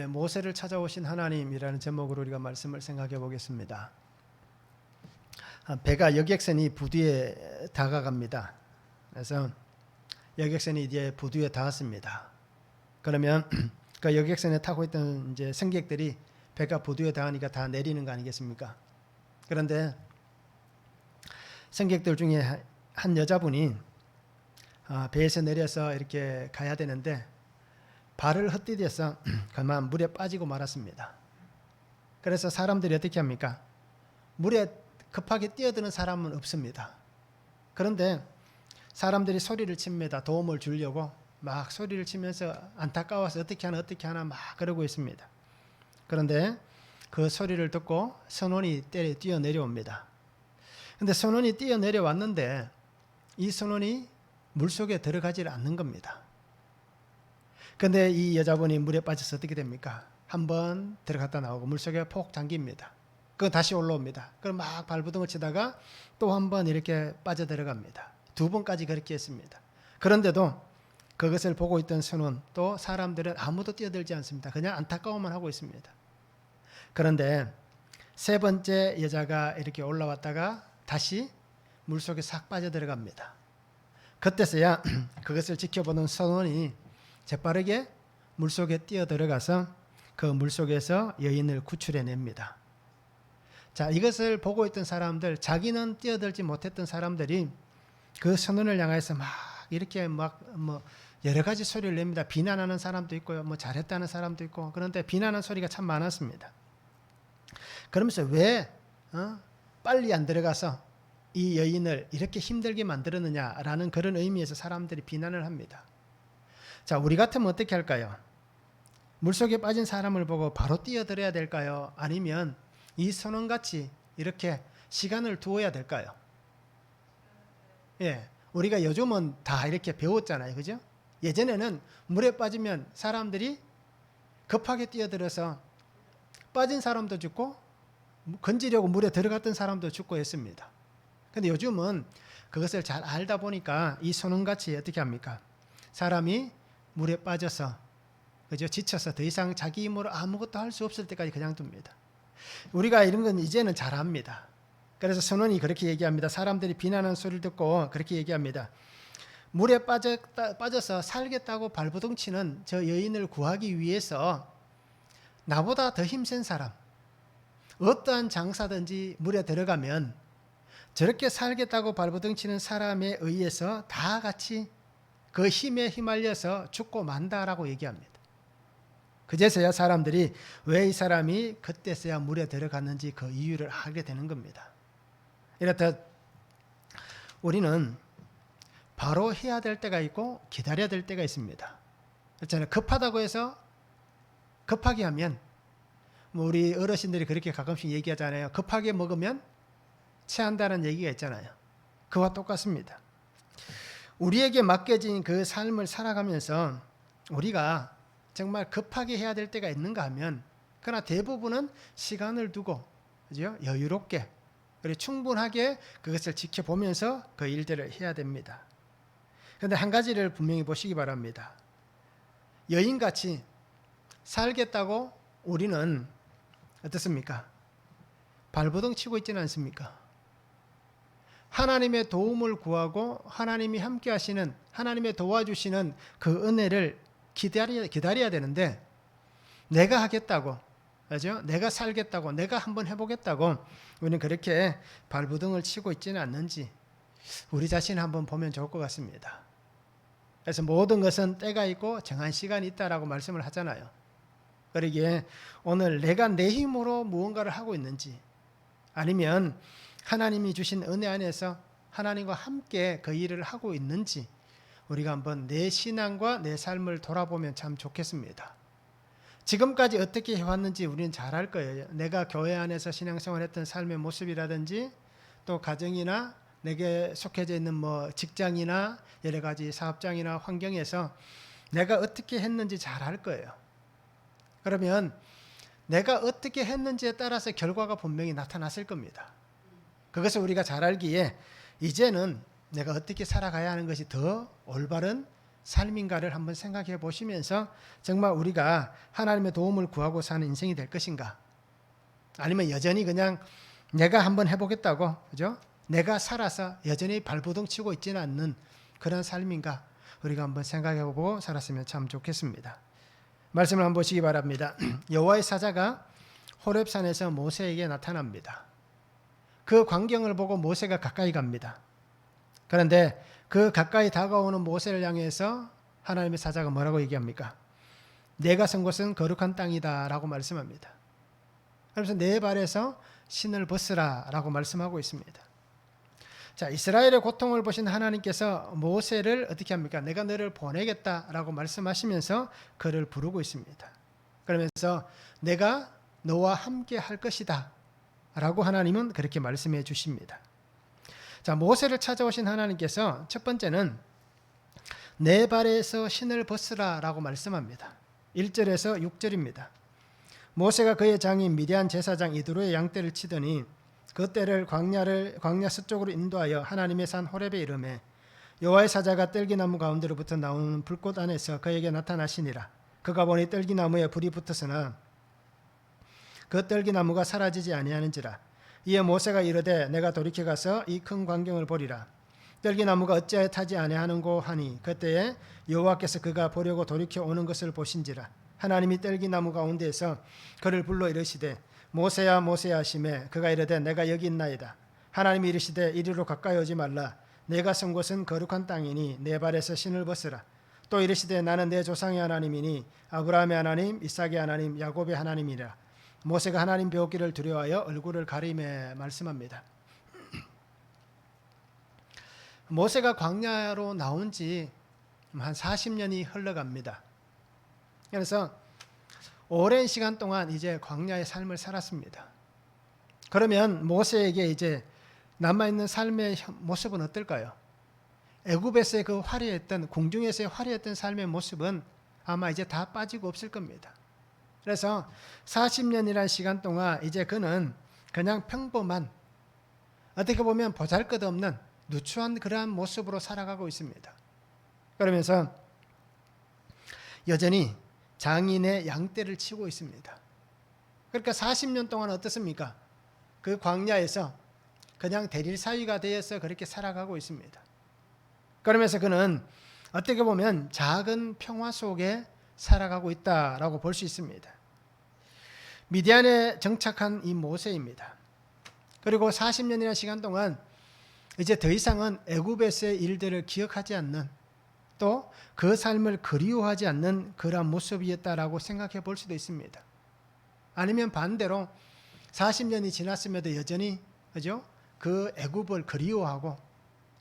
모세를 찾아오신 하나님이라는 제목으로 우리가 말씀을 생각해 보겠습니다. 배가 여객선이 부두에 다가갑니다. 그래서 여객선이 이제 부두에 닿았습니다. 그러면 그 여객선에 타고 있던 이제 승객들이 배가 부두에 닿으니까 다 내리는 거 아니겠습니까? 그런데 승객들 중에 한 여자분이 배에서 내려서 이렇게 가야 되는데 발을 헛디뎌서 그만 물에 빠지고 말았습니다. 그래서 사람들이 어떻게 합니까? 물에 급하게 뛰어드는 사람은 없습니다. 그런데 사람들이 소리를 칩니다. 도움을 주려고 막 소리를 치면서 안타까워서 어떻게 하나 막 그러고 있습니다. 그런데 그 소리를 듣고 선원이 뛰어내려옵니다. 그런데 선원이 뛰어내려왔는데 이 선원이 물속에 들어가지 않는 겁니다. 그런데 이 여자분이 물에 빠져서 어떻게 됩니까? 한번 들어갔다 나오고 물속에 폭 잠깁니다. 그 다시 올라옵니다. 그럼 막 발버둥을 치다가 또 한번 이렇게 빠져 들어갑니다. 2번까지 그렇게 했습니다. 그런데도 그것을 보고 있던 선원 또 사람들은 아무도 뛰어들지 않습니다. 그냥 안타까워만 하고 있습니다. 그런데 3번째 여자가 이렇게 올라왔다가 다시 물속에 싹 빠져 들어갑니다. 그때서야 그것을 지켜보는 선원이 재빠르게 물속에 뛰어 들어가서 그 물속에서 여인을 구출해냅니다. 자, 이것을 보고 있던 사람들, 자기는 뛰어들지 못했던 사람들이 그 선원을 향해서 막 이렇게 여러 가지 소리를 냅니다. 비난하는 사람도 있고요, 잘했다는 사람도 있고. 그런데 비난하는 소리가 참 많았습니다. 그러면서 왜 빨리 안 들어가서 이 여인을 이렇게 힘들게 만들었느냐라는 그런 의미에서 사람들이 비난을 합니다. 자, 우리 같으면 어떻게 할까요? 물속에 빠진 사람을 보고 바로 뛰어들어야 될까요? 아니면 이 선원같이 이렇게 시간을 두어야 될까요? 우리가 요즘은 다 이렇게 배웠잖아요. 그죠? 예전에는 물에 빠지면 사람들이 급하게 뛰어들어서 빠진 사람도 죽고 건지려고 물에 들어갔던 사람도 죽고 했습니다. 근데 요즘은 그것을 잘 알다 보니까 이 선원같이 어떻게 합니까? 사람이 물에 빠져서 그죠? 지쳐서 더 이상 자기 힘으로 아무것도 할 수 없을 때까지 그냥 둡니다. 우리가 이런 건 이제는 잘 압니다. 그래서 선원이 그렇게 얘기합니다. 사람들이 비난하는 소리를 듣고 그렇게 얘기합니다. 물에 빠져서 살겠다고 발버둥 치는 저 여인을 구하기 위해서 나보다 더 힘센 사람, 어떠한 장사든지 물에 들어가면 저렇게 살겠다고 발버둥 치는 사람에 의해서 다 같이 그 힘에 휘말려서 죽고 만다라고 얘기합니다. 그제서야 사람들이 왜 이 사람이 그때서야 물에 들어갔는지 그 이유를 알게 되는 겁니다. 이렇듯 우리는 바로 해야 될 때가 있고 기다려야 될 때가 있습니다. 그렇잖아요. 급하다고 해서 급하게 하면 우리 어르신들이 그렇게 가끔씩 얘기하잖아요. 급하게 먹으면 체한다는 얘기가 있잖아요. 그와 똑같습니다. 우리에게 맡겨진 그 삶을 살아가면서 우리가 정말 급하게 해야 될 때가 있는가 하면 그러나 대부분은 시간을 두고 그죠? 여유롭게 그리고 충분하게 그것을 지켜보면서 그 일들을 해야 됩니다. 그런데 한 가지를 분명히 보시기 바랍니다. 여인같이 살겠다고 우리는 어떻습니까? 발버둥 치고 있지는 않습니까? 하나님의 도움을 구하고 하나님이 함께 하시는 하나님의 도와주시는 그 은혜를 기다려야 되는데 내가 하겠다고 그죠? 내가 살겠다고 내가 한번 해보겠다고 우리는 그렇게 발버둥을 치고 있지는 않는지 우리 자신을 한번 보면 좋을 것 같습니다. 그래서 모든 것은 때가 있고 정한 시간이 있다라고 말씀을 하잖아요. 그러기에 오늘 내가 내 힘으로 무언가를 하고 있는지 아니면 하나님이 주신 은혜 안에서 하나님과 함께 그 일을 하고 있는지 우리가 한번 내 신앙과 내 삶을 돌아보면 참 좋겠습니다. 지금까지 어떻게 해왔는지 우리는 잘 알 거예요. 내가 교회 안에서 신앙생활했던 삶의 모습이라든지 또 가정이나 내게 속해져 있는 직장이나 여러 가지 사업장이나 환경에서 내가 어떻게 했는지 잘 알 거예요. 그러면 내가 어떻게 했는지에 따라서 결과가 분명히 나타났을 겁니다. 그것을 우리가 잘 알기에 이제는 내가 어떻게 살아가야 하는 것이 더 올바른 삶인가를 한번 생각해 보시면서 정말 우리가 하나님의 도움을 구하고 사는 인생이 될 것인가? 아니면 여전히 그냥 내가 한번 해보겠다고, 그죠? 내가 살아서 여전히 발버둥 치고 있지는 않는 그런 삶인가? 우리가 한번 생각해 보고 살았으면 참 좋겠습니다. 말씀을 한번 보시기 바랍니다. 여호와의 사자가 호렙산에서 모세에게 나타납니다. 그 광경을 보고 모세가 가까이 갑니다. 그런데 그 가까이 다가오는 모세를 향해서 하나님의 사자가 뭐라고 얘기합니까? 내가 선 곳은 거룩한 땅이다 라고 말씀합니다. 그래서 내 발에서 신을 벗으라 라고 말씀하고 있습니다. 자, 이스라엘의 고통을 보신 하나님께서 모세를 어떻게 합니까? 내가 너를 보내겠다 라고 말씀하시면서 그를 부르고 있습니다. 그러면서 내가 너와 함께 할 것이다 라고 하나님은 그렇게 말씀해 주십니다. 자, 모세를 찾아오신 하나님께서 첫 번째는 내 발에서 신을 벗으라 라고 말씀합니다. 1절에서 6절입니다. 모세가 그의 장인 미디안 제사장 이드로의 양떼를 치더니 그 떼를 광야 서쪽으로 인도하여 하나님의 산 호렙에 이르매 여호와의 사자가 뜰기나무 가운데로부터 나오는 불꽃 안에서 그에게 나타나시니라. 그가 보니 뜰기나무에 불이 붙었으나 그 뜰기나무가 사라지지 아니하는지라. 이에 모세가 이르되 내가 돌이켜 가서 이 큰 광경을 보리라. 뜰기나무가 어찌하여 타지 아니하는고 하니 그때에 여호와께서 그가 보려고 돌이켜 오는 것을 보신지라. 하나님이 뜰기나무 가운데에서 그를 불러 이르시되 모세야 모세야 하시매 그가 이르되 내가 여기 있나이다. 하나님이 이르시되 이리로 가까이 오지 말라. 내가 선 곳은 거룩한 땅이니 내 발에서 신을 벗으라. 또 이르시되 나는 내 조상의 하나님이니 아브라함의 하나님 이삭의 하나님 야곱의 하나님이라. 모세가 하나님 배우기를 두려워하여 얼굴을 가리매 말씀합니다. 모세가 광야로 나온 지 한 40년이 흘러갑니다. 그래서 오랜 시간 동안 이제 광야의 삶을 살았습니다. 그러면 모세에게 이제 남아있는 삶의 모습은 어떨까요? 애굽에서의 그 화려했던, 궁중에서의 화려했던 삶의 모습은 아마 이제 다 빠지고 없을 겁니다. 그래서 40년이라는 시간 동안 이제 그는 그냥 평범한, 어떻게 보면 보잘것없는 누추한 그러한 모습으로 살아가고 있습니다. 그러면서 여전히 장인의 양떼를 치고 있습니다. 그러니까 40년 동안 어떻습니까? 그 광야에서 그냥 대릴 사위가 되어서 그렇게 살아가고 있습니다. 그러면서 그는 어떻게 보면 작은 평화 속에 살아가고 있다라고 볼 수 있습니다. 미디안에 정착한 이 모세입니다. 그리고 40년이라는 시간 동안 이제 더 이상은 애굽에서의 일들을 기억하지 않는, 또 그 삶을 그리워하지 않는 그러한 모습이었다라고 생각해 볼 수도 있습니다. 아니면 반대로 40년이 지났음에도 여전히 그죠? 그 애굽을 그리워하고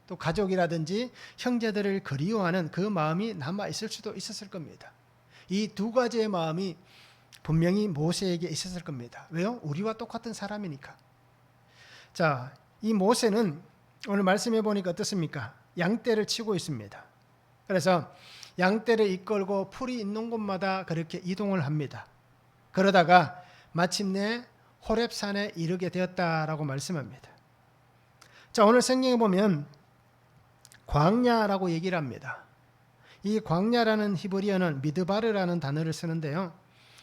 또 가족이라든지 형제들을 그리워하는 그 마음이 남아 있을 수도 있었을 겁니다. 이 두 가지의 마음이 분명히 모세에게 있었을 겁니다. 왜요? 우리와 똑같은 사람이니까. 자, 이 모세는 오늘 말씀해 보니까 어떻습니까? 양떼를 치고 있습니다. 그래서 양떼를 이끌고 풀이 있는 곳마다 그렇게 이동을 합니다. 그러다가 마침내 호렙산에 이르게 되었다라고 말씀합니다. 자, 오늘 성경에 보면 광야라고 얘기를 합니다. 이 광야라는 히브리어는 미드바르라는 단어를 쓰는데요.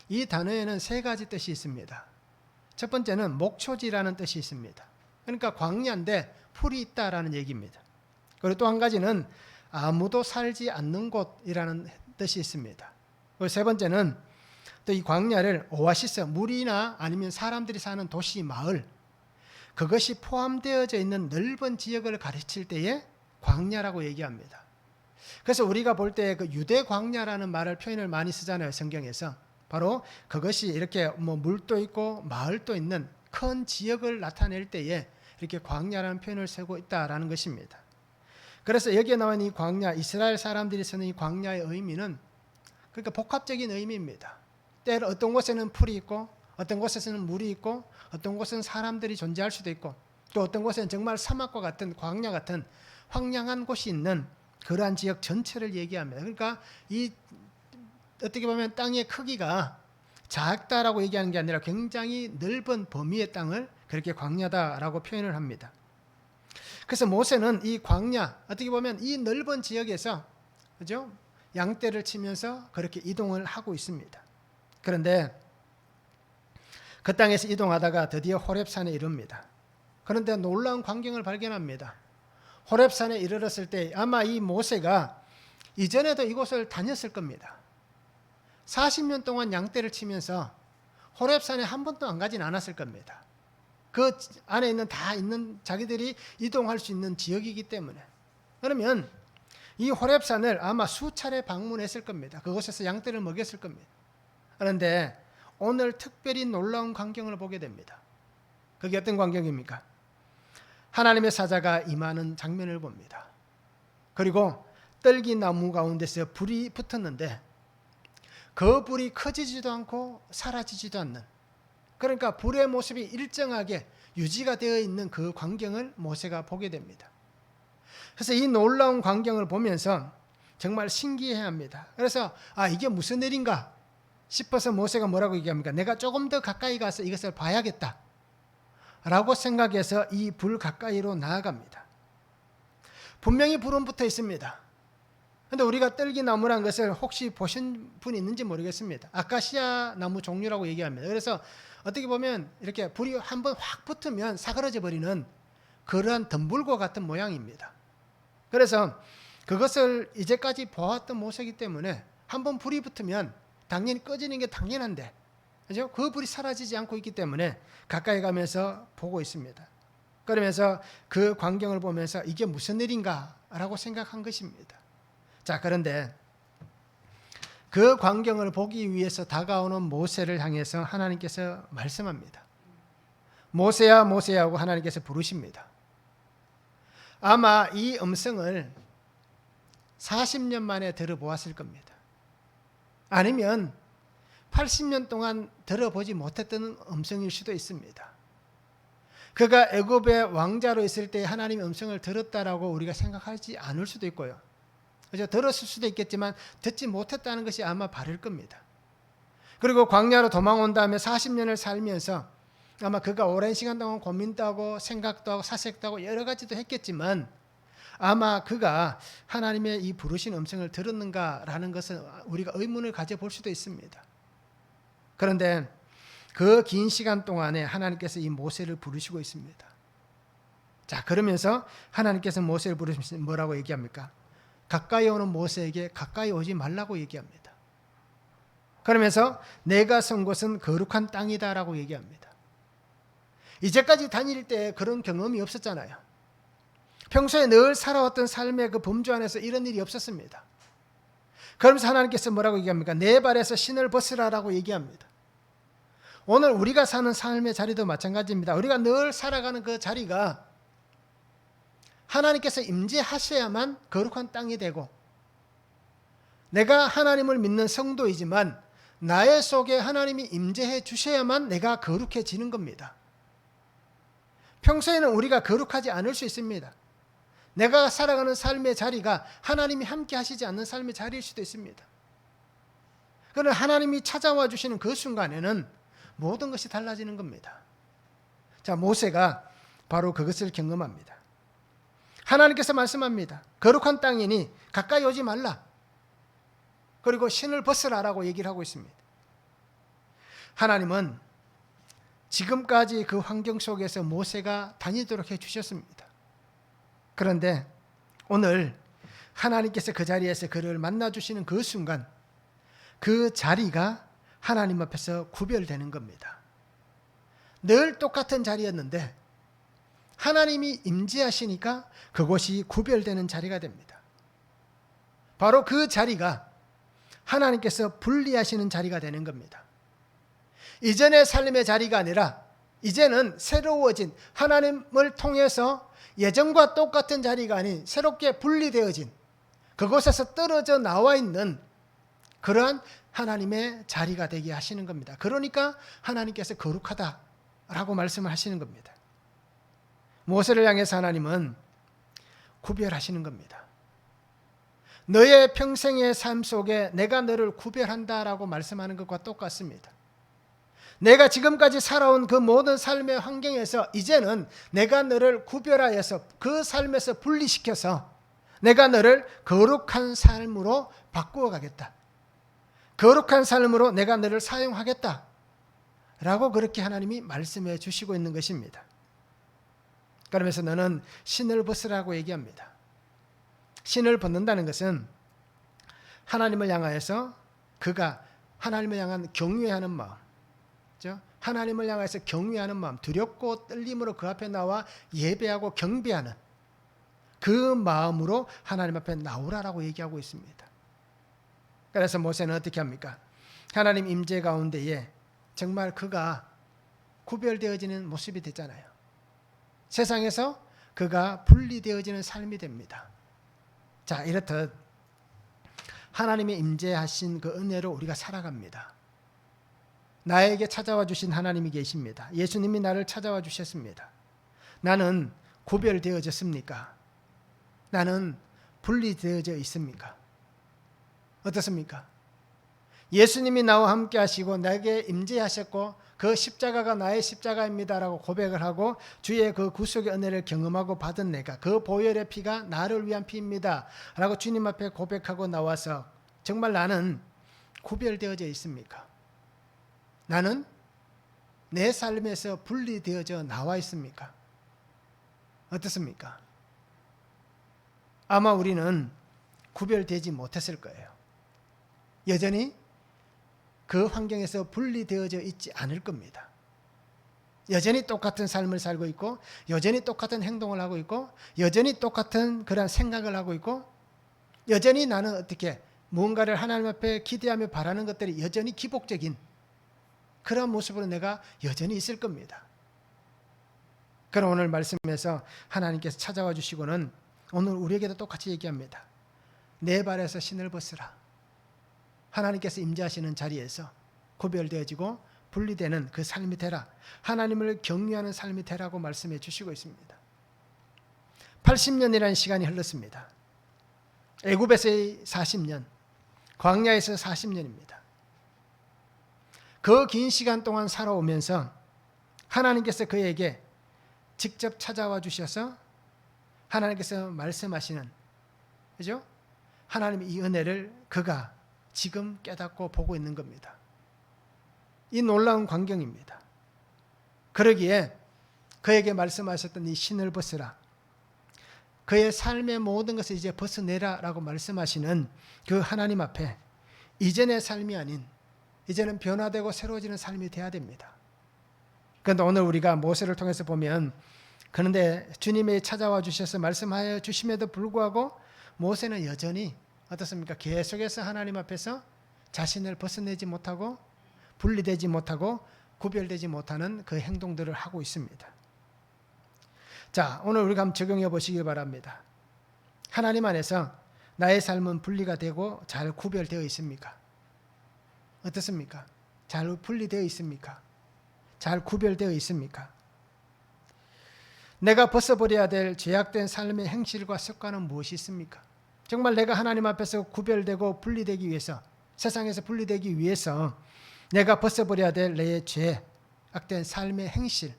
이 단어에는 세 가지 뜻이 있습니다. 첫 번째는 목초지라는 뜻이 있습니다. 그러니까 광야인데 풀이 있다라는 얘기입니다. 그리고 또 한 가지는 아무도 살지 않는 곳이라는 뜻이 있습니다. 그리고 세 번째는 또 이 광야를 오아시스, 물이나 아니면 사람들이 사는 도시, 마을, 그것이 포함되어져 있는 넓은 지역을 가르칠 때에 광야라고 얘기합니다. 그래서 우리가 볼 때 그 유대 광야라는 말을 표현을 많이 쓰잖아요, 성경에서. 바로 그것이 이렇게 뭐 물도 있고 마을도 있는 큰 지역을 나타낼 때에 이렇게 광야라는 표현을 쓰고 있다라는 것입니다. 그래서 여기에 나온 이 광야, 이스라엘 사람들이 쓰는 이 광야의 의미는 그러니까 복합적인 의미입니다. 때로 어떤 곳에는 풀이 있고 어떤 곳에서는 물이 있고 어떤 곳은 사람들이 존재할 수도 있고 또 어떤 곳에는 정말 사막과 같은 광야 같은 황량한 곳이 있는 그러한 지역 전체를 얘기합니다. 그러니까 이 어떻게 보면 땅의 크기가 작다라고 얘기하는 게 아니라 굉장히 넓은 범위의 땅을 그렇게 광야다라고 표현을 합니다. 그래서 모세는 이 광야, 어떻게 보면 이 넓은 지역에서 그죠? 양떼를 치면서 그렇게 이동을 하고 있습니다. 그런데 그 땅에서 이동하다가 드디어 호렙산에 이릅니다. 그런데 놀라운 광경을 발견합니다. 호렙산에 이르렀을 때 아마 이 모세가 이전에도 이곳을 다녔을 겁니다. 40년 동안 양떼를 치면서 호렙산에 한 번도 안 가진 않았을 겁니다. 그 안에 있는 자기들이 이동할 수 있는 지역이기 때문에. 그러면 이 호렙산을 아마 수차례 방문했을 겁니다. 그곳에서 양떼를 먹였을 겁니다. 그런데 오늘 특별히 놀라운 광경을 보게 됩니다. 그게 어떤 광경입니까? 하나님의 사자가 임하는 장면을 봅니다. 그리고 떨기나무 가운데서 불이 붙었는데 그 불이 커지지도 않고 사라지지도 않는, 그러니까 불의 모습이 일정하게 유지가 되어 있는 그 광경을 모세가 보게 됩니다. 그래서 이 놀라운 광경을 보면서 정말 신기해합니다. 그래서 이게 무슨 일인가 싶어서 모세가 뭐라고 얘기합니까? 내가 조금 더 가까이 가서 이것을 봐야겠다 라고 생각해서 이 불 가까이로 나아갑니다. 분명히 불은 붙어 있습니다. 그런데 우리가 떨기나무란 것을 혹시 보신 분이 있는지 모르겠습니다. 아카시아 나무 종류라고 얘기합니다. 그래서 어떻게 보면 이렇게 불이 한번 확 붙으면 사그러져 버리는 그러한 덤불과 같은 모양입니다. 그래서 그것을 이제까지 보았던 모세이기 때문에 한번 불이 붙으면 당연히 꺼지는 게 당연한데, 그죠? 그 불이 사라지지 않고 있기 때문에 가까이 가면서 보고 있습니다. 그러면서 그 광경을 보면서 이게 무슨 일인가 라고 생각한 것입니다. 자, 그런데 그 광경을 보기 위해서 다가오는 모세를 향해서 하나님께서 말씀합니다. 모세야 모세야 하고 하나님께서 부르십니다. 아마 이 음성을 40년 만에 들어보았을 겁니다. 아니면 80년 동안 들어보지 못했던 음성일 수도 있습니다. 그가 애굽의 왕자로 있을 때 하나님의 음성을 들었다라고 우리가 생각하지 않을 수도 있고요. 그죠? 들었을 수도 있겠지만 듣지 못했다는 것이 아마 바를 겁니다. 그리고 광야로 도망온 다음에 40년을 살면서 아마 그가 오랜 시간 동안 고민도 하고 생각도 하고 사색도 하고 여러 가지도 했겠지만 아마 그가 하나님의 이 부르신 음성을 들었는가라는 것은 우리가 의문을 가져볼 수도 있습니다. 그런데 그 긴 시간 동안에 하나님께서 이 모세를 부르시고 있습니다. 자, 그러면서 하나님께서 모세를 부르시면서 뭐라고 얘기합니까? 가까이 오는 모세에게 가까이 오지 말라고 얘기합니다. 그러면서 내가 선 곳은 거룩한 땅이다라고 얘기합니다. 이제까지 다닐 때 그런 경험이 없었잖아요. 평소에 늘 살아왔던 삶의 그 범주 안에서 이런 일이 없었습니다. 그러면서 하나님께서 뭐라고 얘기합니까? 내 발에서 신을 벗으라라고 얘기합니다. 오늘 우리가 사는 삶의 자리도 마찬가지입니다. 우리가 늘 살아가는 그 자리가 하나님께서 임재하셔야만 거룩한 땅이 되고, 내가 하나님을 믿는 성도이지만 나의 속에 하나님이 임재해 주셔야만 내가 거룩해지는 겁니다. 평소에는 우리가 거룩하지 않을 수 있습니다. 내가 살아가는 삶의 자리가 하나님이 함께 하시지 않는 삶의 자리일 수도 있습니다. 그러나 하나님이 찾아와 주시는 그 순간에는 모든 것이 달라지는 겁니다. 자, 모세가 바로 그것을 경험합니다. 하나님께서 말씀합니다. 거룩한 땅이니 가까이 오지 말라. 그리고 신을 벗으라라고 얘기를 하고 있습니다. 하나님은 지금까지 그 환경 속에서 모세가 다니도록 해주셨습니다. 그런데 오늘 하나님께서 그 자리에서 그를 만나주시는 그 순간, 그 자리가 하나님 앞에서 구별되는 겁니다. 늘 똑같은 자리였는데 하나님이 임재하시니까 그곳이 구별되는 자리가 됩니다. 바로 그 자리가 하나님께서 분리하시는 자리가 되는 겁니다. 이전의 삶의 자리가 아니라 이제는 새로워진, 하나님을 통해서 예전과 똑같은 자리가 아닌 새롭게 분리되어진, 그곳에서 떨어져 나와 있는 그러한 하나님의 자리가 되게 하시는 겁니다. 그러니까 하나님께서 거룩하다라고 말씀을 하시는 겁니다. 모세를 향해서 하나님은 구별하시는 겁니다. 너의 평생의 삶 속에 내가 너를 구별한다라고 말씀하는 것과 똑같습니다. 내가 지금까지 살아온 그 모든 삶의 환경에서 이제는 내가 너를 구별하여서 그 삶에서 분리시켜서 내가 너를 거룩한 삶으로 바꾸어 가겠다. 거룩한 삶으로 내가 너를 사용하겠다. 라고 그렇게 하나님이 말씀해 주시고 있는 것입니다. 그러면서 너는 신을 벗으라고 얘기합니다. 신을 벗는다는 것은 하나님을 향하여서 그가 하나님을 향한 경외하는 마음, 그렇죠? 하나님을 향해서 경외하는 마음, 두렵고 떨림으로 그 앞에 나와 예배하고 경배하는 그 마음으로 하나님 앞에 나오라라고 얘기하고 있습니다. 그래서 모세는 어떻게 합니까? 하나님 임재 가운데에 정말 그가 구별되어지는 모습이 됐잖아요. 세상에서 그가 분리되어지는 삶이 됩니다. 자, 이렇듯 하나님의 임재하신 그 은혜로 우리가 살아갑니다. 나에게 찾아와 주신 하나님이 계십니다. 예수님이 나를 찾아와 주셨습니다. 나는 구별되어졌습니까? 나는 분리되어져 있습니까? 어떻습니까? 예수님이 나와 함께 하시고 나에게 임재하셨고 그 십자가가 나의 십자가입니다라고 고백을 하고 주의 그 구속의 은혜를 경험하고 받은 내가 그 보혈의 피가 나를 위한 피입니다 라고 주님 앞에 고백하고 나와서 정말 나는 구별되어져 있습니까? 나는 내 삶에서 분리되어져 나와 있습니까? 어떻습니까? 아마 우리는 구별되지 못했을 거예요. 여전히 그 환경에서 분리되어져 있지 않을 겁니다. 여전히 똑같은 삶을 살고 있고 여전히 똑같은 행동을 하고 있고 여전히 똑같은 그런 생각을 하고 있고 여전히 나는 어떻게 무언가를 하나님 앞에 기대하며 바라는 것들이 여전히 기복적인 그런 모습으로 내가 여전히 있을 겁니다. 그럼 오늘 말씀에서 하나님께서 찾아와 주시고는 오늘 우리에게도 똑같이 얘기합니다. 내 발에서 신을 벗으라. 하나님께서 임재하시는 자리에서 구별되어지고 분리되는 그 삶이 되라. 하나님을 경외하는 삶이 되라고 말씀해 주시고 있습니다. 80년이라는 시간이 흘렀습니다. 애굽에서의 40년, 광야에서 40년입니다. 그 긴 시간 동안 살아오면서 하나님께서 그에게 직접 찾아와 주셔서 하나님께서 말씀하시는, 그죠? 하나님의 이 은혜를 그가 지금 깨닫고 보고 있는 겁니다. 이 놀라운 광경입니다. 그러기에 그에게 말씀하셨던 이 신을 벗으라. 그의 삶의 모든 것을 이제 벗어내라 라고 말씀하시는 그 하나님 앞에 이전의 삶이 아닌 이제는 변화되고 새로워지는 삶이 돼야 됩니다. 그런데 오늘 우리가 모세를 통해서 보면 그런데 주님이 찾아와 주셔서 말씀하여 주심에도 불구하고 모세는 여전히 어떻습니까? 계속해서 하나님 앞에서 자신을 벗어내지 못하고 분리되지 못하고 구별되지 못하는 그 행동들을 하고 있습니다. 자, 오늘 우리가 한번 적용해 보시길 바랍니다. 하나님 안에서 나의 삶은 분리가 되고 잘 구별되어 있습니까? 어떻습니까? 잘 분리되어 있습니까? 잘 구별되어 있습니까? 내가 벗어버려야 될 죄악된 삶의 행실과 습관은 무엇이 있습니까? 정말 내가 하나님 앞에서 구별되고 분리되기 위해서, 세상에서 분리되기 위해서 내가 벗어버려야 될 내 죄악된 삶의 행실,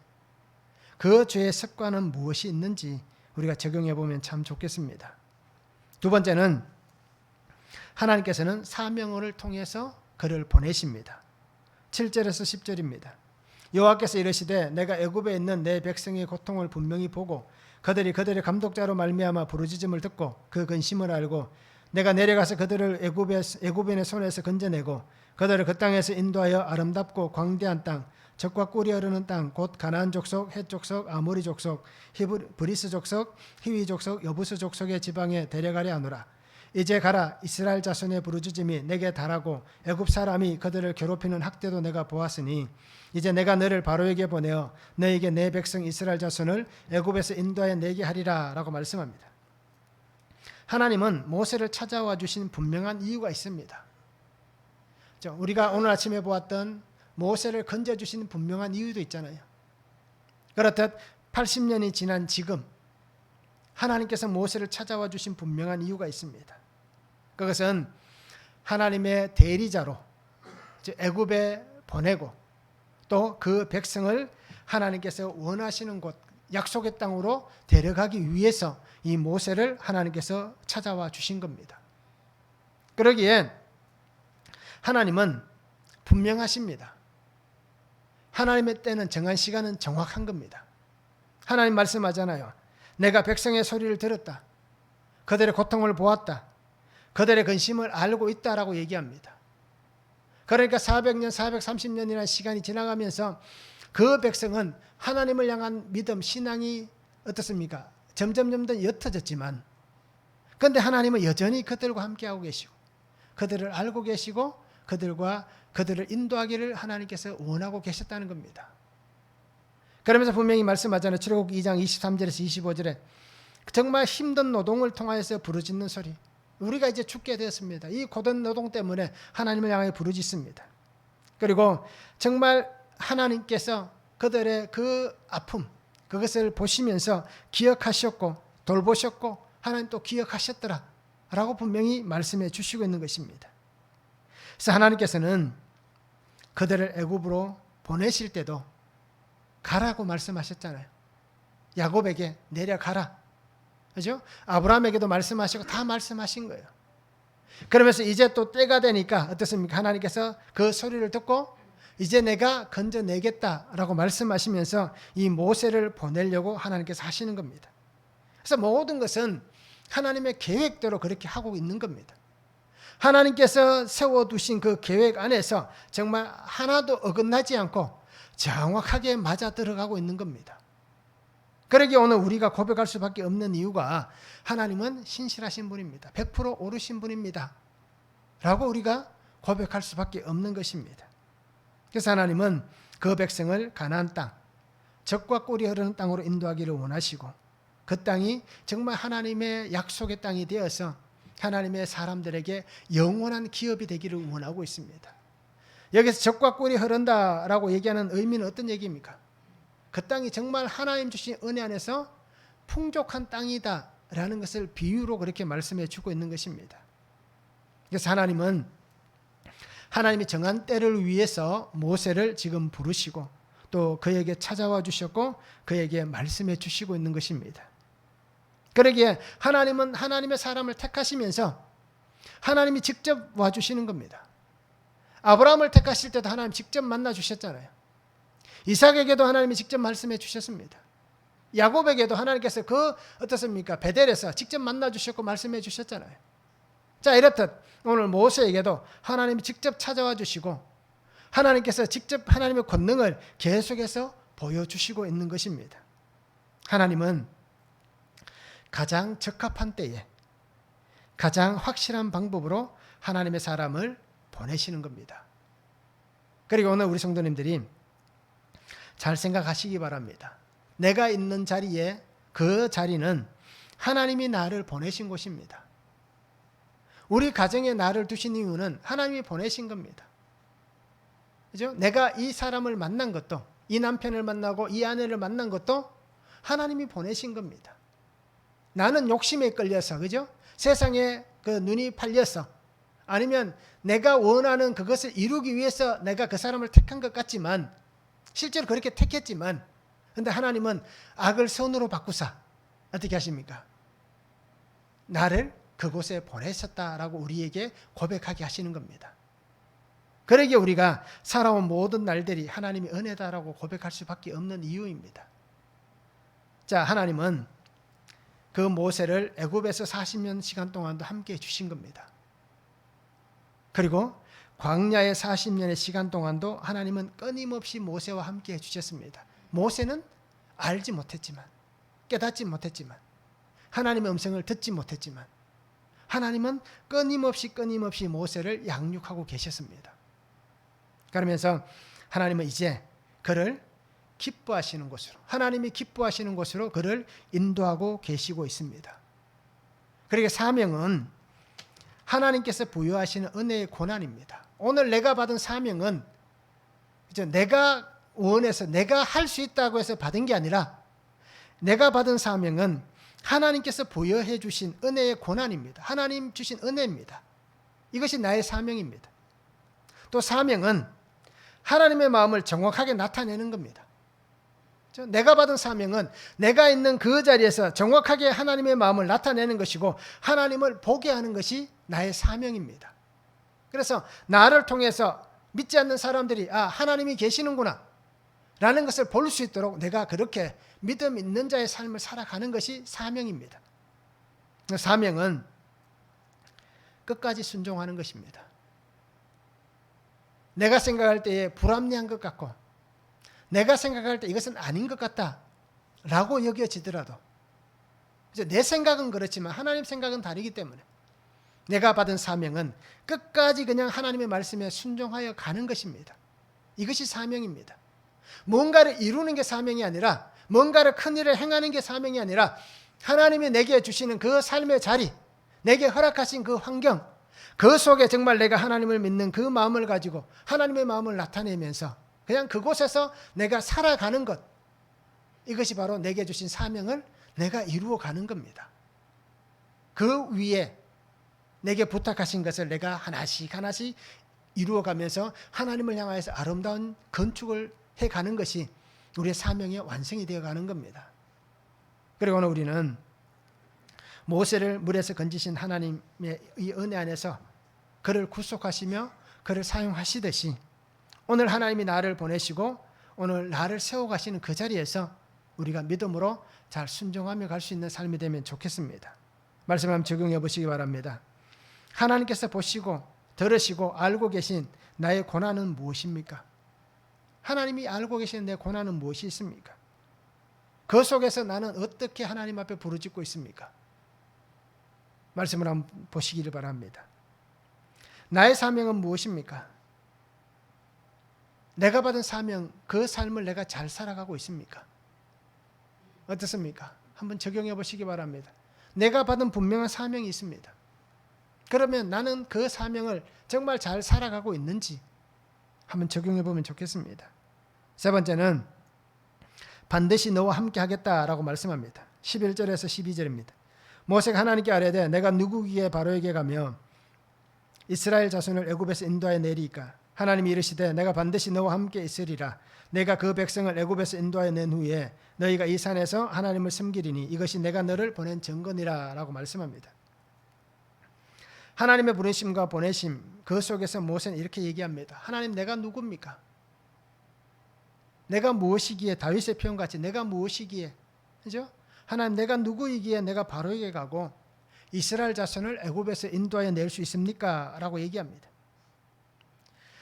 그 죄의 습관은 무엇이 있는지 우리가 적용해 보면 참 좋겠습니다. 두 번째는 하나님께서는 사명을 통해서 그를 보내십니다. 7절에서 10절입니다. 여호와께서 이르시되 내가 애굽에 있는 내 백성의 고통을 분명히 보고 그들이 그들의 감독자로 말미암아 부르짖음을 듣고 그 근심을 알고 내가 내려가서 그들을 애굽인의 손에서 건져내고 그들을 그 땅에서 인도하여 아름답고 광대한 땅 젖과 꿀이 흐르는 땅 곧 가나안 족속, 헷 족속, 아모리 족속, 브리스 족속, 히위 족속, 여부스 족속의 지방에 데려가려 하노라. 이제 가라. 이스라엘 자손의 부르짖음이 내게 달하고 애굽 사람이 그들을 괴롭히는 학대도 내가 보았으니 이제 내가 너를 바로에게 보내어 너에게 내 백성 이스라엘 자손을 애굽에서 인도하여 내게 하리라 라고 말씀합니다. 하나님은 모세를 찾아와 주신 분명한 이유가 있습니다. 우리가 오늘 아침에 보았던 모세를 건져주신 분명한 이유도 있잖아요. 그렇듯 80년이 지난 지금 하나님께서 모세를 찾아와 주신 분명한 이유가 있습니다. 그것은 하나님의 대리자로 애굽에 보내고 또 그 백성을 하나님께서 원하시는 곳, 약속의 땅으로 데려가기 위해서 이 모세를 하나님께서 찾아와 주신 겁니다. 그러기에 하나님은 분명하십니다. 하나님의 때는 정한 시간은 정확한 겁니다. 하나님 말씀하잖아요. 내가 백성의 소리를 들었다. 그들의 고통을 보았다. 그들의 근심을 알고 있다라고 얘기합니다. 그러니까 400년, 430년이라는 시간이 지나가면서 그 백성은 하나님을 향한 믿음, 신앙이 어떻습니까? 점점 옅어졌지만 그런데 하나님은 여전히 그들과 함께하고 계시고 그들을 알고 계시고 그들을 인도하기를 하나님께서 원하고 계셨다는 겁니다. 그러면서 분명히 말씀하잖아요. 출애굽 2장 23절에서 25절에 정말 힘든 노동을 통하여서 부르짖는 소리. 우리가 이제 죽게 되었습니다. 이 고된 노동 때문에 하나님을 향해 부르짖습니다. 그리고 정말 하나님께서 그들의 그 아픔, 그것을 보시면서 기억하셨고 돌보셨고 하나님 또 기억하셨더라 라고 분명히 말씀해 주시고 있는 것입니다. 그래서 하나님께서는 그들을 애굽으로 보내실 때도 가라고 말씀하셨잖아요. 야곱에게 내려가라. 그죠? 아브라함에게도 말씀하시고 다 말씀하신 거예요. 그러면서 이제 또 때가 되니까 어떻습니까? 하나님께서 그 소리를 듣고 이제 내가 건져내겠다라고 말씀하시면서 이 모세를 보내려고 하나님께서 하시는 겁니다. 그래서 모든 것은 하나님의 계획대로 그렇게 하고 있는 겁니다. 하나님께서 세워두신 그 계획 안에서 정말 하나도 어긋나지 않고 정확하게 맞아 들어가고 있는 겁니다. 그러기에 오늘 우리가 고백할 수밖에 없는 이유가 하나님은 신실하신 분입니다. 100% 옳으신 분입니다. 라고 우리가 고백할 수밖에 없는 것입니다. 그래서 하나님은 그 백성을 가나안 땅, 젖과 꿀이 흐르는 땅으로 인도하기를 원하시고 그 땅이 정말 하나님의 약속의 땅이 되어서 하나님의 사람들에게 영원한 기업이 되기를 원하고 있습니다. 여기서 젖과 꿀이 흐른다라고 얘기하는 의미는 어떤 얘기입니까? 그 땅이 정말 하나님 주신 은혜 안에서 풍족한 땅이다라는 것을 비유로 그렇게 말씀해 주고 있는 것입니다. 그래서 하나님은 하나님이 정한 때를 위해서 모세를 지금 부르시고 또 그에게 찾아와 주셨고 그에게 말씀해 주시고 있는 것입니다. 그러기에 하나님은 하나님의 사람을 택하시면서 하나님이 직접 와주시는 겁니다. 아브라함을 택하실 때도 하나님 직접 만나 주셨잖아요. 이삭에게도 하나님이 직접 말씀해 주셨습니다. 야곱에게도 하나님께서 어떻습니까? 베델에서 직접 만나 주셨고 말씀해 주셨잖아요. 자, 이렇듯 오늘 모세에게도 하나님이 직접 찾아와 주시고 하나님께서 직접 하나님의 권능을 계속해서 보여주시고 있는 것입니다. 하나님은 가장 적합한 때에 가장 확실한 방법으로 하나님의 사람을 보내시는 겁니다. 그리고 오늘 우리 성도님들이 잘 생각하시기 바랍니다. 내가 있는 자리에 그 자리는 하나님이 나를 보내신 곳입니다. 우리 가정에 나를 두신 이유는 하나님이 보내신 겁니다. 그죠? 내가 이 사람을 만난 것도 이 남편을 만나고 이 아내를 만난 것도 하나님이 보내신 겁니다. 나는 욕심에 끌려서 그죠? 세상에 그 눈이 팔려서 아니면 내가 원하는 그것을 이루기 위해서 내가 그 사람을 택한 것 같지만 실제로 그렇게 택했지만 그런데 하나님은 악을 선으로 바꾸사 어떻게 하십니까? 나를 그곳에 보내셨다라고 우리에게 고백하게 하시는 겁니다. 그러기에 우리가 살아온 모든 날들이 하나님의 은혜다라고 고백할 수밖에 없는 이유입니다. 자, 하나님은 그 모세를 애굽에서 40년 시간 동안도 함께 해주신 겁니다. 그리고 광야의 40년의 시간 동안도 하나님은 끊임없이 모세와 함께 해주셨습니다. 모세는 알지 못했지만 깨닫지 못했지만 하나님의 음성을 듣지 못했지만 하나님은 끊임없이 모세를 양육하고 계셨습니다. 그러면서 하나님은 이제 그를 기뻐하시는 곳으로 하나님이 기뻐하시는 곳으로 그를 인도하고 계시고 있습니다. 그러니까 사명은 하나님께서 부여하시는 은혜의 고난입니다. 오늘 내가 받은 사명은 내가 원해서 내가 할 수 있다고 해서 받은 게 아니라 내가 받은 사명은 하나님께서 부여해 주신 은혜의 고난입니다. 하나님 주신 은혜입니다. 이것이 나의 사명입니다. 또 사명은 하나님의 마음을 정확하게 나타내는 겁니다. 내가 받은 사명은 내가 있는 그 자리에서 정확하게 하나님의 마음을 나타내는 것이고 하나님을 보게 하는 것이 나의 사명입니다. 그래서 나를 통해서 믿지 않는 사람들이 하나님이 계시는구나 라는 것을 볼 수 있도록 내가 그렇게 믿음 있는 자의 삶을 살아가는 것이 사명입니다. 사명은 끝까지 순종하는 것입니다. 내가 생각할 때에 불합리한 것 같고 내가 생각할 때 이것은 아닌 것 같다 라고 여겨지더라도 내 생각은 그렇지만 하나님 생각은 다르기 때문에 내가 받은 사명은 끝까지 그냥 하나님의 말씀에 순종하여 가는 것입니다. 이것이 사명입니다. 뭔가를 이루는 게 사명이 아니라 뭔가를 큰 일을 행하는 게 사명이 아니라 하나님이 내게 주시는 그 삶의 자리, 내게 허락하신 그 환경, 그 속에 정말 내가 하나님을 믿는 그 마음을 가지고 하나님의 마음을 나타내면서 그냥 그곳에서 내가 살아가는 것, 이것이 바로 내게 주신 사명을 내가 이루어 가는 겁니다. 그 위에 내게 부탁하신 것을 내가 하나씩 하나씩 이루어가면서 하나님을 향하여서 아름다운 건축을 해가는 것이 우리의 사명의 완성이 되어가는 겁니다. 그리고 오늘 우리는 모세를 물에서 건지신 하나님의 이 은혜 안에서 그를 구속하시며 그를 사용하시듯이 오늘 하나님이 나를 보내시고 오늘 나를 세워가시는 그 자리에서 우리가 믿음으로 잘 순종하며 갈 수 있는 삶이 되면 좋겠습니다. 말씀 한번 적용해 보시기 바랍니다. 하나님께서 보시고 들으시고 알고 계신 나의 고난은 무엇입니까? 하나님이 알고 계신 내 고난은 무엇이 있습니까? 그 속에서 나는 어떻게 하나님 앞에 부르짖고 있습니까? 말씀을 한번 보시기를 바랍니다. 나의 사명은 무엇입니까? 내가 받은 사명, 그 삶을 내가 잘 살아가고 있습니까? 어떻습니까? 한번 적용해 보시기 바랍니다. 내가 받은 분명한 사명이 있습니다. 그러면 나는 그 사명을 정말 잘 살아가고 있는지 한번 적용해 보면 좋겠습니다. 세 번째는 반드시 너와 함께 하겠다라고 말씀합니다. 11절에서 12절입니다. 모세가 하나님께 아뢰되 내가 누구기에 바로에게 가며 이스라엘 자손을 애굽에서 인도하여 내리이까? 하나님이 이르시되 내가 반드시 너와 함께 있으리라. 내가 그 백성을 애굽에서 인도하여 낸 후에 너희가 이 산에서 하나님을 섬기리니 이것이 내가 너를 보낸 증거니라 라고 말씀합니다. 하나님의 부르심과 보내심, 그 속에서 모세는 이렇게 얘기합니다. 하나님, 내가 누굽니까? 내가 무엇이기에, 다윗의 표현같이 내가 무엇이기에, 그죠? 하나님, 내가 누구이기에 내가 바로에게 가고 이스라엘 자손을 애굽에서 인도하여 낼 수 있습니까? 라고 얘기합니다.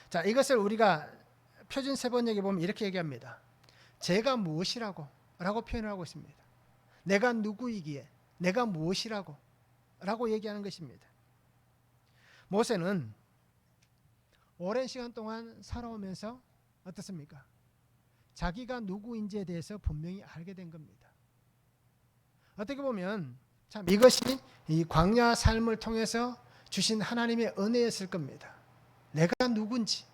자, 이것을 우리가 표준 세번역에 보면 이렇게 얘기합니다. 제가 무엇이라고 라고 표현을 하고 있습니다. 내가 누구이기에, 내가 무엇이라고 라고 얘기하는 것입니다. 모세는 오랜 시간 동안 살아오면서 어떻습니까? 자기가 누구인지에 대해서 분명히 알게 된 겁니다. 어떻게 보면 참 이것이 이 광야 삶을 통해서 주신 하나님의 은혜였을 겁니다. 내가 누군지,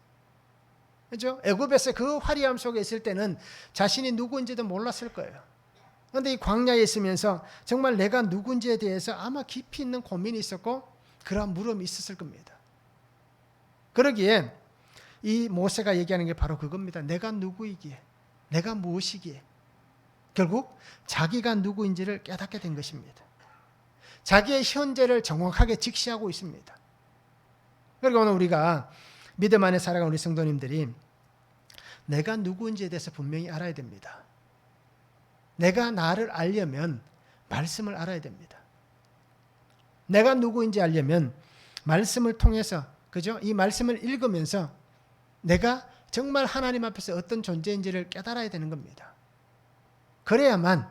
그렇죠? 애굽에서 그 화려함 속에 있을 때는 자신이 누구인지도 몰랐을 거예요. 그런데 이 광야에 있으면서 정말 내가 누군지에 대해서 아마 깊이 있는 고민이 있었고 그러한 물음이 있었을 겁니다. 그러기에 이 모세가 얘기하는 게 바로 그겁니다. 내가 누구이기에, 내가 무엇이기에. 결국 자기가 누구인지를 깨닫게 된 것입니다. 자기의 현재를 정확하게 직시하고 있습니다. 그리고 오늘 우리가 믿음 안에 살아가는 우리 성도님들이 내가 누구인지에 대해서 분명히 알아야 됩니다. 내가 나를 알려면 말씀을 알아야 됩니다. 내가 누구인지 알려면 말씀을 통해서, 그죠? 이 말씀을 읽으면서 내가 정말 하나님 앞에서 어떤 존재인지를 깨달아야 되는 겁니다. 그래야만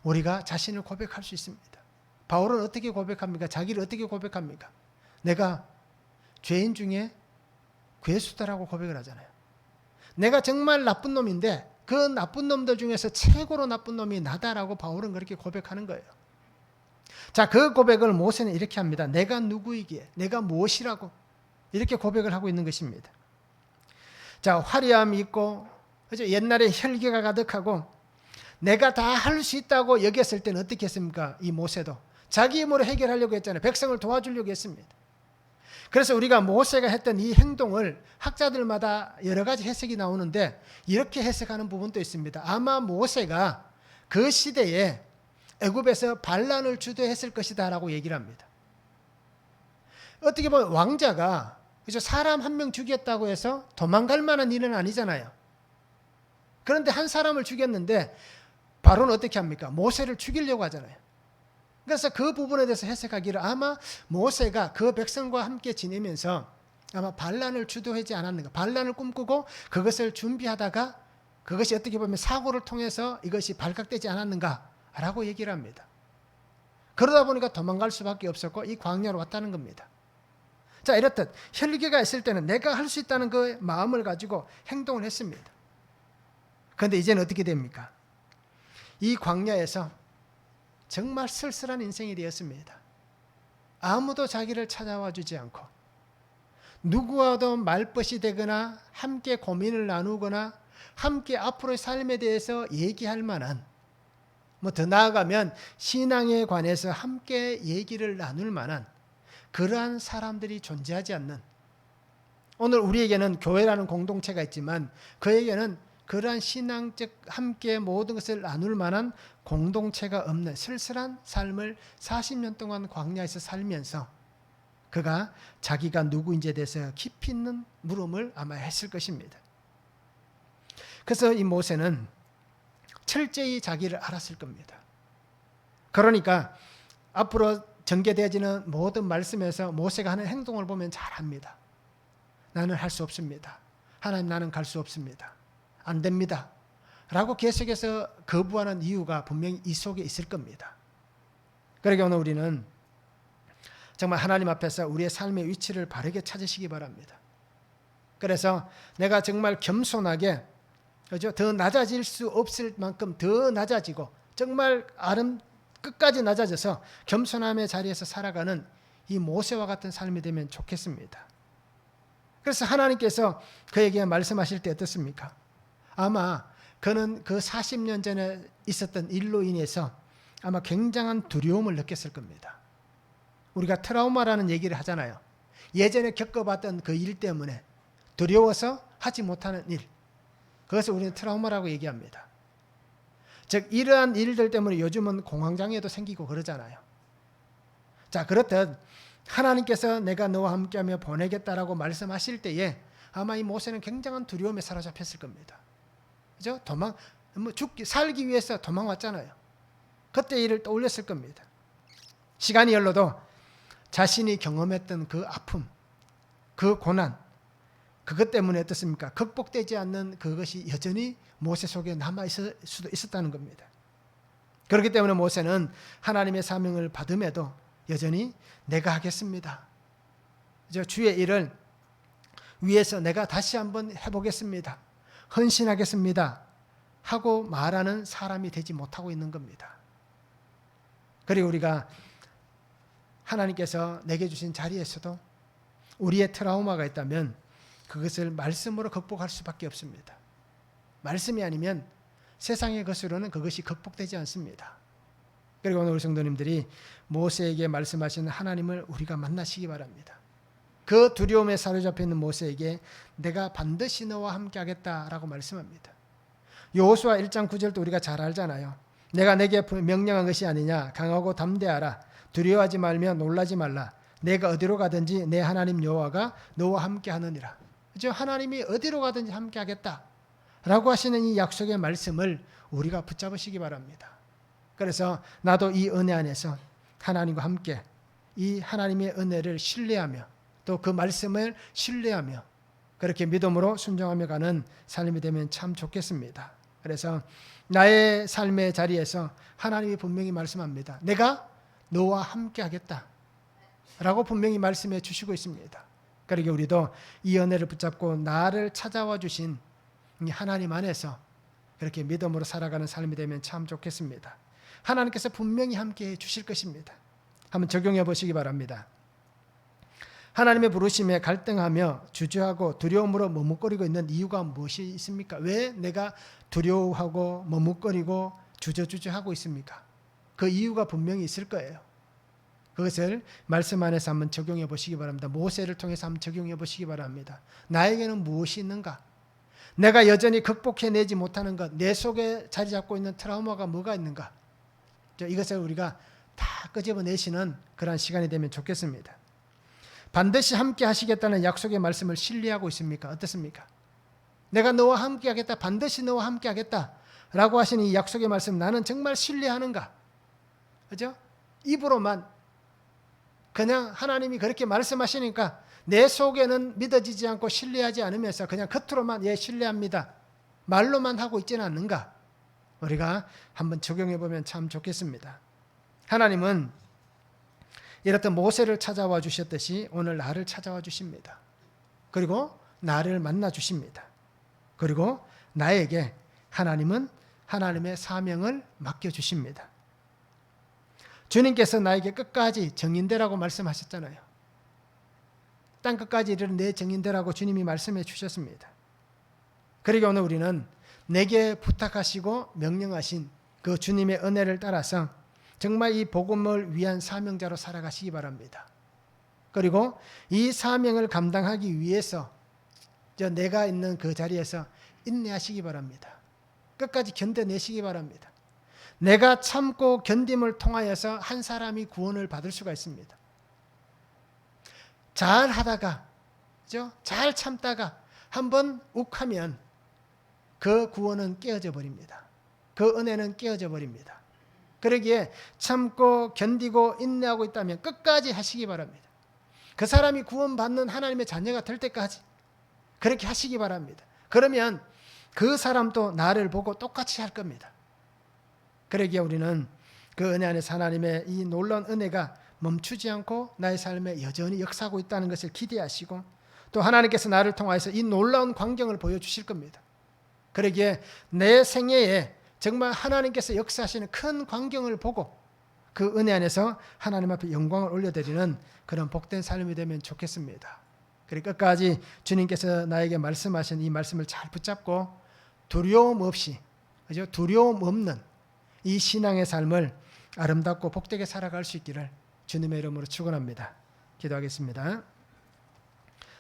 우리가 자신을 고백할 수 있습니다. 바울은 어떻게 고백합니까? 자기를 어떻게 고백합니까? 내가 죄인 중에 괴수다라고 고백을 하잖아요. 내가 정말 나쁜 놈인데 그 나쁜 놈들 중에서 최고로 나쁜 놈이 나다라고 바울은 그렇게 고백하는 거예요. 자, 그 고백을 모세는 이렇게 합니다. 내가 누구이기에, 내가 무엇이라고 이렇게 고백을 하고 있는 것입니다. 자, 화려함이 있고, 그죠? 옛날에 혈기가 가득하고 내가 다 할 수 있다고 여겼을 때는 어떻게 했습니까? 이 모세도 자기 힘으로 해결하려고 했잖아요. 백성을 도와주려고 했습니다. 그래서 우리가 모세가 했던 이 행동을 학자들마다 여러 가지 해석이 나오는데 이렇게 해석하는 부분도 있습니다. 아마 모세가 그 시대에 애굽에서 반란을 주도했을 것이다 라고 얘기를 합니다. 어떻게 보면 왕자가 사람 한 명 죽였다고 해서 도망갈 만한 일은 아니잖아요. 그런데 한 사람을 죽였는데 바로는 어떻게 합니까? 모세를 죽이려고 하잖아요. 그래서 그 부분에 대해서 해석하기를 아마 모세가 그 백성과 함께 지내면서 아마 반란을 주도하지 않았는가, 반란을 꿈꾸고 그것을 준비하다가 그것이 어떻게 보면 사고를 통해서 이것이 발각되지 않았는가라고 얘기를 합니다. 그러다 보니까 도망갈 수밖에 없었고 이 광야로 왔다는 겁니다. 자, 이렇듯 혈기가 있을 때는 내가 할 수 있다는 그 마음을 가지고 행동을 했습니다. 그런데 이제는 어떻게 됩니까? 이 광야에서 정말 쓸쓸한 인생이 되었습니다. 아무도 자기를 찾아와 주지 않고 누구와도 말벗이 되거나 함께 고민을 나누거나 함께 앞으로의 삶에 대해서 얘기할 만한, 더 나아가면 신앙에 관해서 함께 얘기를 나눌 만한 그러한 사람들이 존재하지 않는, 오늘 우리에게는 교회라는 공동체가 있지만 그에게는 그러한 신앙적 함께 모든 것을 나눌 만한 공동체가 없는 쓸쓸한 삶을 40년 동안 광야에서 살면서 그가 자기가 누구인지에 대해서 깊이 있는 물음을 아마 했을 것입니다. 그래서 이 모세는 철저히 자기를 알았을 겁니다. 그러니까 앞으로 전개되어지는 모든 말씀에서 모세가 하는 행동을 보면 잘 압니다. 나는 할 수 없습니다. 하나님, 나는 갈 수 없습니다. 안 됩니다. 라고 계속해서 거부하는 이유가 분명히 이 속에 있을 겁니다. 그러니까 오늘 우리는 정말 하나님 앞에서 우리의 삶의 위치를 바르게 찾으시기 바랍니다. 그래서 내가 정말 겸손하게, 그죠? 더 낮아질 수 없을 만큼 더 낮아지고 정말 끝까지 낮아져서 겸손함의 자리에서 살아가는 이 모세와 같은 삶이 되면 좋겠습니다. 그래서 하나님께서 그에게 말씀하실 때 어떻습니까? 아마 그는 그 40년 전에 있었던 일로 인해서 아마 굉장한 두려움을 느꼈을 겁니다. 우리가 트라우마라는 얘기를 하잖아요. 예전에 겪어봤던 그 일 때문에 두려워서 하지 못하는 일, 그것을 우리는 트라우마라고 얘기합니다. 즉 이러한 일들 때문에 요즘은 공황장애도 생기고 그러잖아요. 자, 그렇듯 하나님께서 내가 너와 함께하며 보내겠다라고 말씀하실 때에 아마 이 모세는 굉장한 두려움에 사로잡혔을 겁니다. 그죠? 살기 위해서 도망왔잖아요. 그때 일을 떠올렸을 겁니다. 시간이 흘러도 자신이 경험했던 그 아픔, 그 고난, 그것 때문에 어떻습니까? 극복되지 않는 그것이 여전히 모세 속에 남아있을 수도 있었다는 겁니다. 그렇기 때문에 모세는 하나님의 사명을 받음에도 여전히 내가 하겠습니다. 주의 일을 위해서 내가 다시 한번 해보겠습니다. 헌신하겠습니다. 하고 말하는 사람이 되지 못하고 있는 겁니다. 그리고 우리가 하나님께서 내게 주신 자리에서도 우리의 트라우마가 있다면 그것을 말씀으로 극복할 수밖에 없습니다. 말씀이 아니면 세상의 것으로는 그것이 극복되지 않습니다. 그리고 오늘 우리 성도님들이 모세에게 말씀하시는 하나님을 우리가 만나시기 바랍니다. 그 두려움에 사로잡혀 있는 모세에게 내가 반드시 너와 함께 하겠다라고 말씀합니다. 여호수아 1장 9절도 우리가 잘 알잖아요. 내가 내게 명령한 것이 아니냐. 강하고 담대하라. 두려워하지 말며 놀라지 말라. 내가 어디로 가든지 내 하나님 여호와가 너와 함께 하느니라. 그렇죠? 하나님이 어디로 가든지 함께 하겠다라고 하시는 이 약속의 말씀을 우리가 붙잡으시기 바랍니다. 그래서 나도 이 은혜 안에서 하나님과 함께 이 하나님의 은혜를 신뢰하며 또 그 말씀을 신뢰하며 그렇게 믿음으로 순종하며 가는 삶이 되면 참 좋겠습니다. 그래서 나의 삶의 자리에서 하나님이 분명히 말씀합니다. 내가 너와 함께 하겠다 라고 분명히 말씀해 주시고 있습니다. 그러게 우리도 이 은혜를 붙잡고 나를 찾아와 주신 하나님 안에서 그렇게 믿음으로 살아가는 삶이 되면 참 좋겠습니다. 하나님께서 분명히 함께 해 주실 것입니다. 한번 적용해 보시기 바랍니다. 하나님의 부르심에 갈등하며 주저하고 두려움으로 머뭇거리고 있는 이유가 무엇이 있습니까? 왜 내가 두려워하고 머뭇거리고 주저하고 있습니까? 그 이유가 분명히 있을 거예요. 그것을 말씀 안에서 한번 적용해 보시기 바랍니다. 모세를 통해서 한번 적용해 보시기 바랍니다. 나에게는 무엇이 있는가? 내가 여전히 극복해내지 못하는 것, 내 속에 자리 잡고 있는 트라우마가 뭐가 있는가? 이것을 우리가 다 끄집어내시는 그런 시간이 되면 좋겠습니다. 반드시 함께 하시겠다는 약속의 말씀을 신뢰하고 있습니까? 어떻습니까? 내가 너와 함께 하겠다, 반드시 너와 함께 하겠다 라고 하시는 이 약속의 말씀 나는 정말 신뢰하는가? 그죠? 입으로만 그냥 하나님이 그렇게 말씀하시니까 내 속에는 믿어지지 않고 신뢰하지 않으면서 그냥 겉으로만 예 신뢰합니다 말로만 하고 있지는 않는가? 우리가 한번 적용해 보면 참 좋겠습니다. 하나님은 이렇듯 모세를 찾아와 주셨듯이 오늘 나를 찾아와 주십니다. 그리고 나를 만나 주십니다. 그리고 나에게 하나님은 하나님의 사명을 맡겨 주십니다. 주님께서 나에게 끝까지 정인되라고 말씀하셨잖아요. 땅 끝까지 이르는 내 정인되라고 주님이 말씀해 주셨습니다. 그러기에 오늘 우리는 내게 부탁하시고 명령하신 그 주님의 은혜를 따라서 정말 이 복음을 위한 사명자로 살아가시기 바랍니다. 그리고 이 사명을 감당하기 위해서 내가 있는 그 자리에서 인내하시기 바랍니다. 끝까지 견뎌내시기 바랍니다. 내가 참고 견딤을 통하여서 한 사람이 구원을 받을 수가 있습니다. 잘 하다가, 잘 참다가 한번 욱하면 그 구원은 깨어져 버립니다. 그 은혜는 깨어져 버립니다. 그러기에 참고 견디고 인내하고 있다면 끝까지 하시기 바랍니다. 그 사람이 구원받는 하나님의 자녀가 될 때까지 그렇게 하시기 바랍니다. 그러면 그 사람도 나를 보고 똑같이 할 겁니다. 그러기에 우리는 그 은혜 안에서 하나님의 이 놀라운 은혜가 멈추지 않고 나의 삶에 여전히 역사하고 있다는 것을 기대하시고 또 하나님께서 나를 통하여서 이 놀라운 광경을 보여주실 겁니다. 그러기에 내 생애에 정말 하나님께서 역사하시는 큰 광경을 보고 그 은혜 안에서 하나님 앞에 영광을 올려드리는 그런 복된 삶이 되면 좋겠습니다. 그리고 끝까지 주님께서 나에게 말씀하신 이 말씀을 잘 붙잡고 두려움 없이, 두려움 없는 이 신앙의 삶을 아름답고 복되게 살아갈 수 있기를 주님의 이름으로 축원합니다. 기도하겠습니다.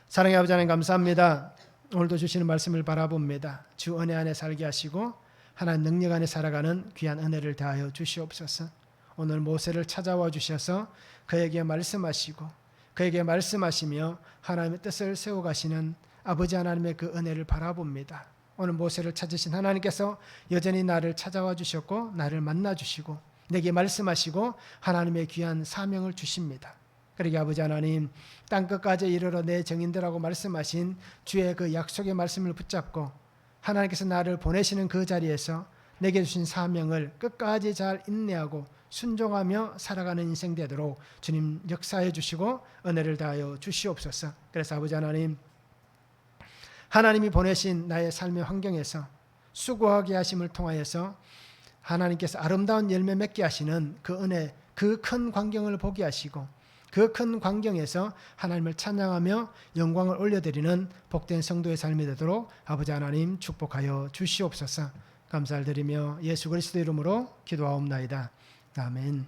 사랑의 아버지 하나님 감사합니다. 오늘도 주시는 말씀을 바라봅니다. 주 은혜 안에 살게 하시고 하나님 능력 안에 살아가는 귀한 은혜를 다하여 주시옵소서. 오늘 모세를 찾아와 주셔서 그에게 말씀하시고 그에게 말씀하시며 하나님의 뜻을 세워가시는 아버지 하나님의 그 은혜를 바라봅니다. 오늘 모세를 찾으신 하나님께서 여전히 나를 찾아와 주셨고 나를 만나 주시고 내게 말씀하시고 하나님의 귀한 사명을 주십니다. 그러게 아버지 하나님 땅끝까지 이르러 내 정인들하고 말씀하신 주의 그 약속의 말씀을 붙잡고 하나님께서 나를 보내시는 그 자리에서 내게 주신 사명을 끝까지 잘 인내하고 순종하며 살아가는 인생 되도록 주님 역사해 주시고 은혜를 다하여 주시옵소서. 그래서 아버지 하나님 하나님이 보내신 나의 삶의 환경에서 수고하게 하심을 통하여서 하나님께서 아름다운 열매 맺게 하시는 그 은혜, 그 큰 광경을 보게 하시고 그 큰 광경에서 하나님을 찬양하며 영광을 올려드리는 복된 성도의 삶이 되도록 아버지 하나님 축복하여 주시옵소서. 감사를 드리며 예수 그리스도 이름으로 기도하옵나이다. 아멘.